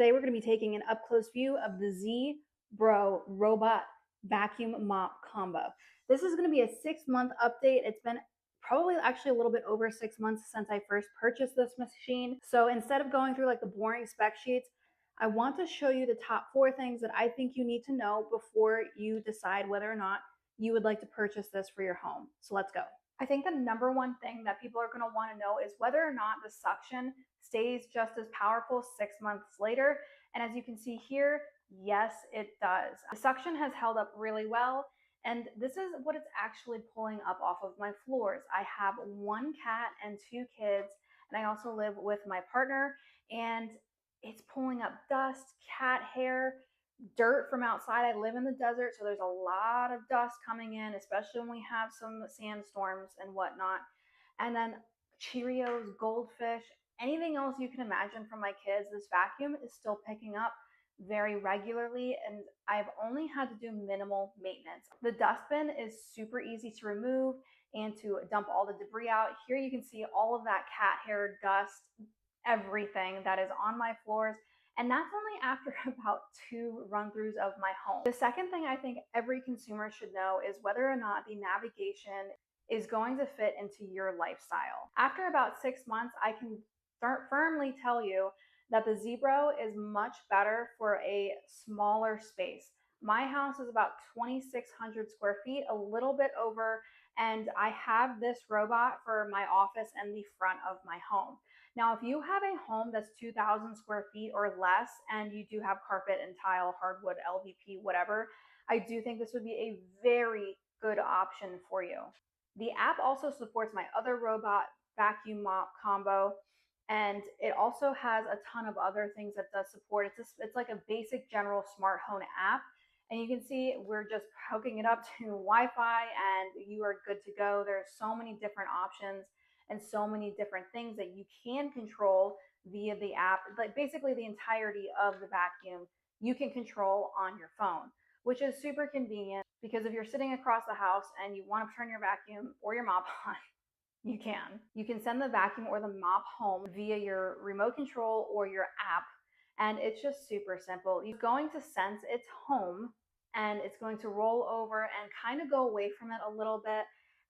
Today we're going to be taking an up-close view of the XIEBro robot vacuum mop combo. This is going to be a 6-month update. It's been probably actually a little bit over 6 months since I first purchased this machine. So instead of going through like the boring spec sheets, I want to show you the top 4 things that I think you need to know before you decide whether or not you would like to purchase this for your home. So let's go. I think the number one thing that people are going to want to know is whether or not the suction stays just as powerful 6 months later. And as you can see here, yes, it does. The suction has held up really well. And this is what it's actually pulling up off of my floors. I have 1 cat and 2 kids, and I also live with my partner, and it's pulling up dust, cat hair, dirt from outside. I live in the desert, so there's a lot of dust coming in, especially when we have some sandstorms and whatnot. And then Cheerios, goldfish, anything else you can imagine from my kids, this vacuum is still picking up very regularly, and I've only had to do minimal maintenance. The dustbin is super easy to remove and to dump all the debris out. Here you can see all of that cat hair, dust, everything that is on my floors. And that's only after about 2 run-throughs of my home. The second thing I think every consumer should know is whether or not the navigation is going to fit into your lifestyle. After about 6 months, I can firmly tell you that the XIEBro is much better for a smaller space. My house is about 2,600 square feet, a little bit over, and I have this robot for my office and the front of my home. Now, if you have a home that's 2,000 square feet or less, and you do have carpet and tile, hardwood, LVP, whatever, I do think this would be a very good option for you. The app also supports my other robot vacuum mop combo, and it also has a ton of other things that does support. It's like a basic general smart home app, and you can see we're just hooking it up to Wi-Fi and you are good to go. There's so many different options and so many different things that you can control via the app. Like basically the entirety of the vacuum you can control on your phone, which is super convenient because if you're sitting across the house and you want to turn your vacuum or your mop on, you can. You can send the vacuum or the mop home via your remote control or your app, and it's just super simple. You're going to sense it's home, and it's going to roll over and kind of go away from it a little bit,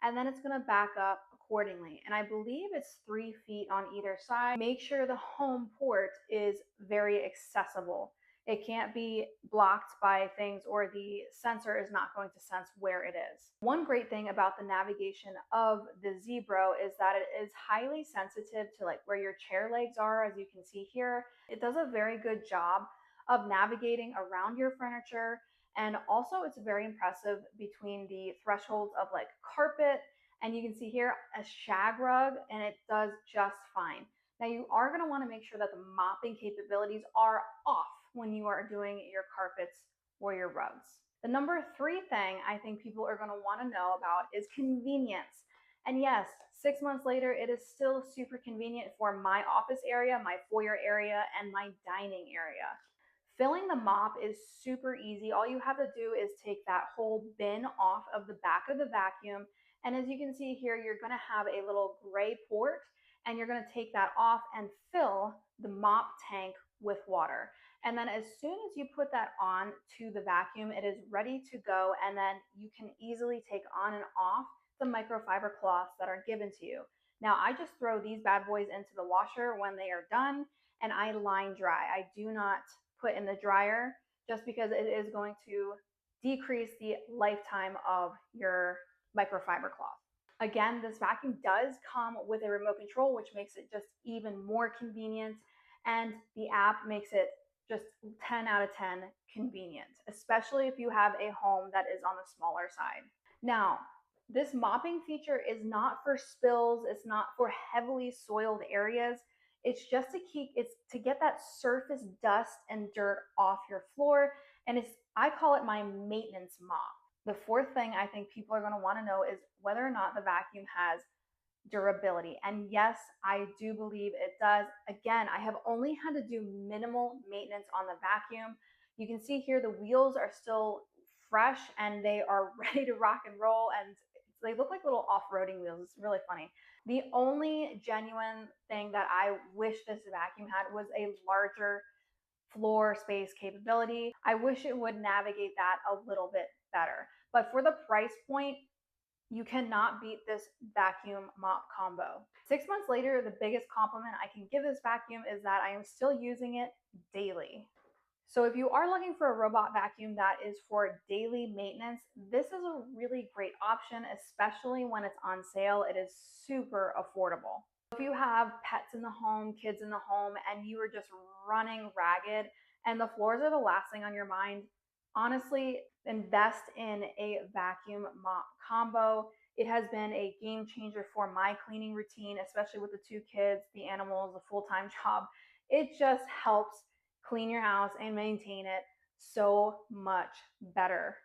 and then it's going to back up accordingly. And I believe it's 3 feet on either side. Make sure the home port is very accessible. It can't be blocked by things, or the sensor is not going to sense where it is. One great thing about the navigation of the XIEBro is that it is highly sensitive to like where your chair legs are, as you can see here. It does a very good job of navigating around your furniture, and also it's very impressive between the thresholds of like carpet, and you can see here a shag rug, and it does just fine. Now you are going to want to make sure that the mopping capabilities are off when you are doing your carpets or your rugs. The number 3 thing I think people are going to want to know about is convenience. And yes, 6 months later, it is still super convenient for my office area, my foyer area, and my dining area. Filling the mop is super easy. All you have to do is take that whole bin off of the back of the vacuum. And as you can see here, you're going to have a little gray port, and you're going to take that off and fill the mop tank with water. And then as soon as you put that on to the vacuum, it is ready to go. And then you can easily take on and off the microfiber cloths that are given to you. Now, I just throw these bad boys into the washer when they are done, and I line dry. I do not put in the dryer just because it is going to decrease the lifetime of your microfiber cloth. Again, this vacuum does come with a remote control, which makes it just even more convenient, and the app makes it just 10 out of 10 convenient, especially if you have a home that is on the smaller side. Now, this mopping feature is not for spills, it's not for heavily soiled areas. It's just to get that surface dust and dirt off your floor, and I call it my maintenance mop. The 4th thing I think people are going to want to know is whether or not the vacuum has durability. And yes, I do believe it does. Again, I have only had to do minimal maintenance on the vacuum. You can see here the wheels are still fresh and they are ready to rock and roll, and they look like little off-roading wheels. It's really funny. The only genuine thing that I wish this vacuum had was a larger floor space capability. I wish it would navigate that a little bit better. But for the price point, you cannot beat this vacuum mop combo. 6 months later, the biggest compliment I can give this vacuum is that I am still using it daily. So if you are looking for a robot vacuum that is for daily maintenance, this is a really great option, especially when it's on sale. It is super affordable. If you have pets in the home, kids in the home, and you are just running ragged and the floors are the last thing on your mind, honestly, invest in a vacuum mop combo. It has been a game changer for my cleaning routine, especially with the 2 kids, the animals, the full-time job. It just helps clean your house and maintain it so much better.